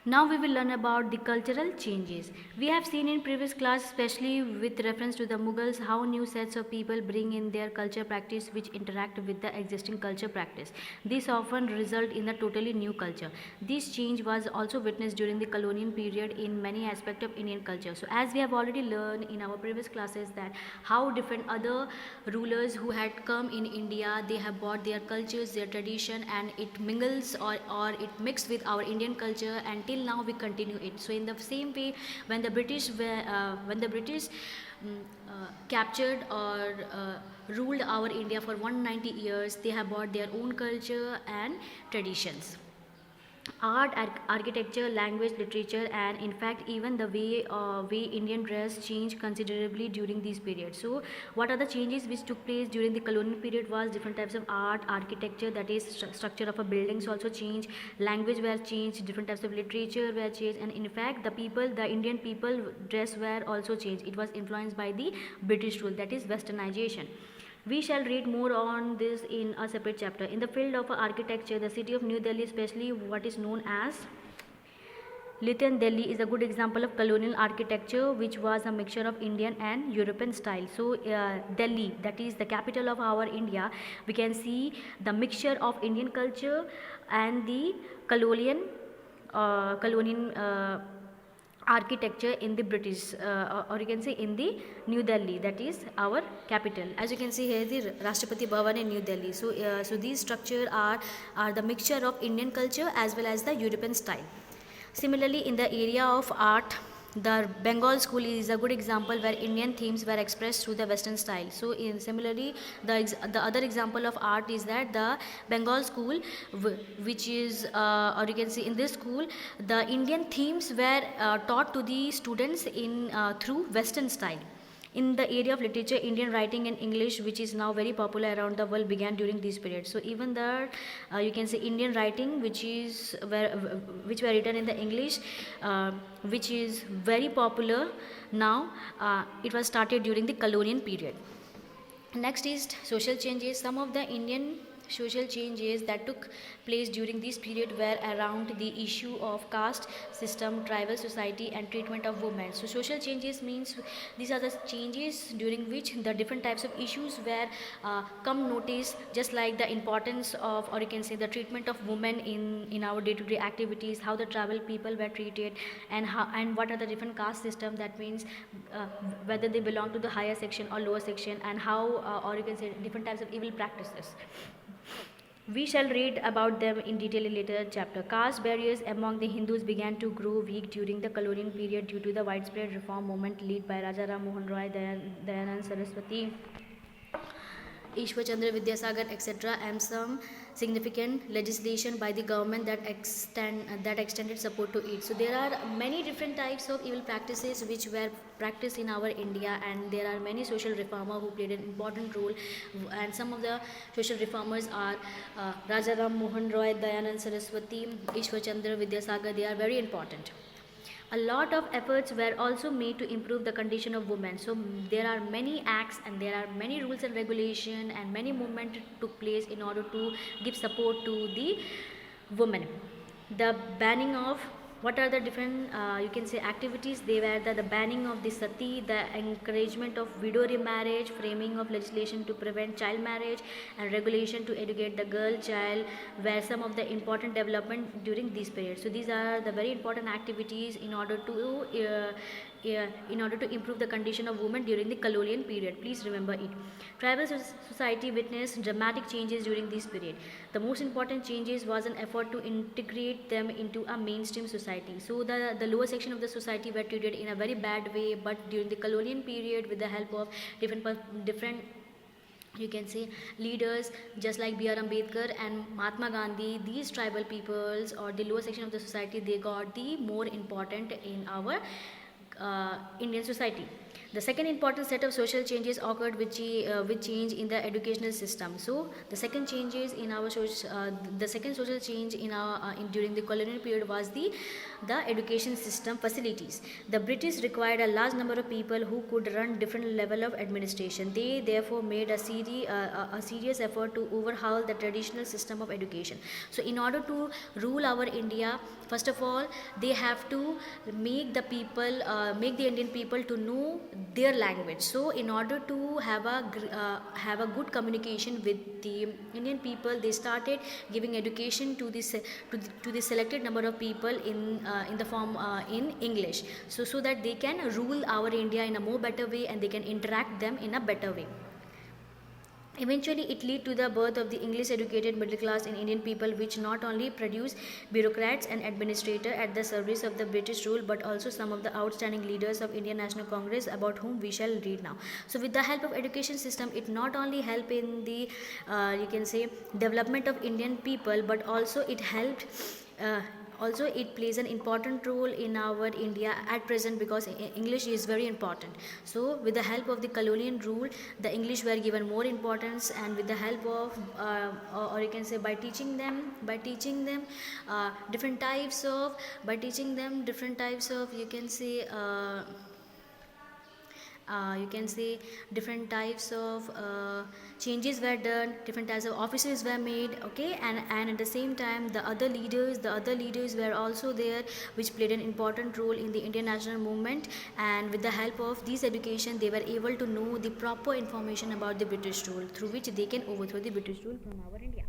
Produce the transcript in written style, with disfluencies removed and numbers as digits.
Now we will learn about the cultural changes. We have seen in previous class, especially with reference to the Mughals, how new sets of people bring in their culture practice which interact with the existing culture practice. This often result in a totally new culture. This change was also witnessed during the colonial period in many aspects of Indian culture. So as we have already learned in our previous classes that how different other rulers who had come in India, they have brought their cultures, their tradition, and it mingles or it mixed with our Indian culture, and till now we continue it. So in the same way, when the British captured or ruled our India for 190 years, they have brought their own culture and traditions. Art, architecture, language, literature, and in fact even the way Indian dress changed considerably during these periods. So what are the changes which took place during the colonial period was different types of art, architecture, that is structure of a buildings also changed, language were changed, different types of literature were changed, and in fact the Indian people dress were also changed. It was influenced by the British rule, that is westernization. We shall read more on this in a separate chapter. In the field of architecture, the city of New Delhi, especially what is known as Lithian Delhi, is a good example of colonial architecture which was a mixture of Indian and European style. So Delhi, that is the capital of our India, we can see the mixture of Indian culture and the colonial architecture in the British, or you can say in the New Delhi, that is our capital. As you can see here, the Rashtrapati Bhavan in New Delhi. So these structures are the mixture of Indian culture as well as the European style. Similarly, in the area of art, the Bengal school is a good example where Indian themes were expressed through the Western style. So, similarly, the other example of art is that the Bengal school, which is, or you can see in this school, the Indian themes were taught to the students in through Western style. In the area of literature, Indian writing in English, which is now very popular around the world, began during this period. So even there, you can say Indian writing, which were written in the English, which is very popular now. It was started during the colonial period. Next is social changes. Some of the Indian social changes that took place during this period were around the issue of caste system, tribal society, and treatment of women. So social changes means these are the changes during which the different types of issues were come notice, just like the importance of, or you can say the treatment of women in our day-to-day activities, how the tribal people were treated, and what are the different caste system, that means whether they belong to the higher section or lower section, and how, or you can say different types of evil practices. We shall read about them in detail in later chapter. Caste barriers among the Hindus began to grow weak during the colonial period due to the widespread reform movement led by Raja Ram Mohan Roy, Dayanand Saraswati, Ishwar Chandra Vidyasagar, etc., and some significant legislation by the government that extended support to it. So there are many different types of evil practices which were practiced in our India, and there are many social reformers who played an important role. And some of the social reformers are Raja Ram Mohan Roy, Dayanand Saraswati, Ishwar Chandra Vidyasagar. They are very important. A lot of efforts were also made to improve the condition of women. So there are many acts and there are many rules and regulation and many movements took place in order to give support to the women. The banning of, what are the different you can say activities, they were the banning of the sati, the encouragement of widow remarriage, framing of legislation to prevent child marriage, and regulation to educate the girl child were some of the important development during this period. So these are the very important activities in order to improve the condition of women during the colonial period. Please remember it. Tribal society witnessed dramatic changes during this period. The most important changes was an effort to integrate them into a mainstream society. So the lower section of the society were treated in a very bad way, but during the colonial period, with the help of different you can say leaders just like B.R. Ambedkar and Mahatma Gandhi, these tribal peoples or the lower section of the society, they got the more important in our Indian society. The second important set of social changes occurred with change in the educational system. So the second changes in our the second social change in our during the colonial period was the education system facilities. The British required a large number of people who could run different level of administration. They therefore made a serious effort to overhaul the traditional system of education. So in order to rule our India, first of all they have to make the people make the Indian people to know their language. So in order to have a good communication with the Indian people, they started giving education to the selected number of people in the form in English, so that they can rule our India in a more better way and they can interact them in a better way. Eventually, it led to the birth of the English educated middle class in Indian people, which not only produced bureaucrats and administrators at the service of the British rule, but also some of the outstanding leaders of Indian National Congress, about whom we shall read now. So, with the help of education system, it not only helped in the you can say development of Indian people, but also it helped. Also it plays an important role in our India at present, because English is very important. So with the help of the colonial rule, the English were given more importance, and with the help of or you can say by teaching them different types of you can say different types of changes were done, different types of offices were made, okay, and at the same time the other leaders were also there, which played an important role in the Indian national movement. And with the help of these education, they were able to know the proper information about the British rule, through which they can overthrow the British rule from our India.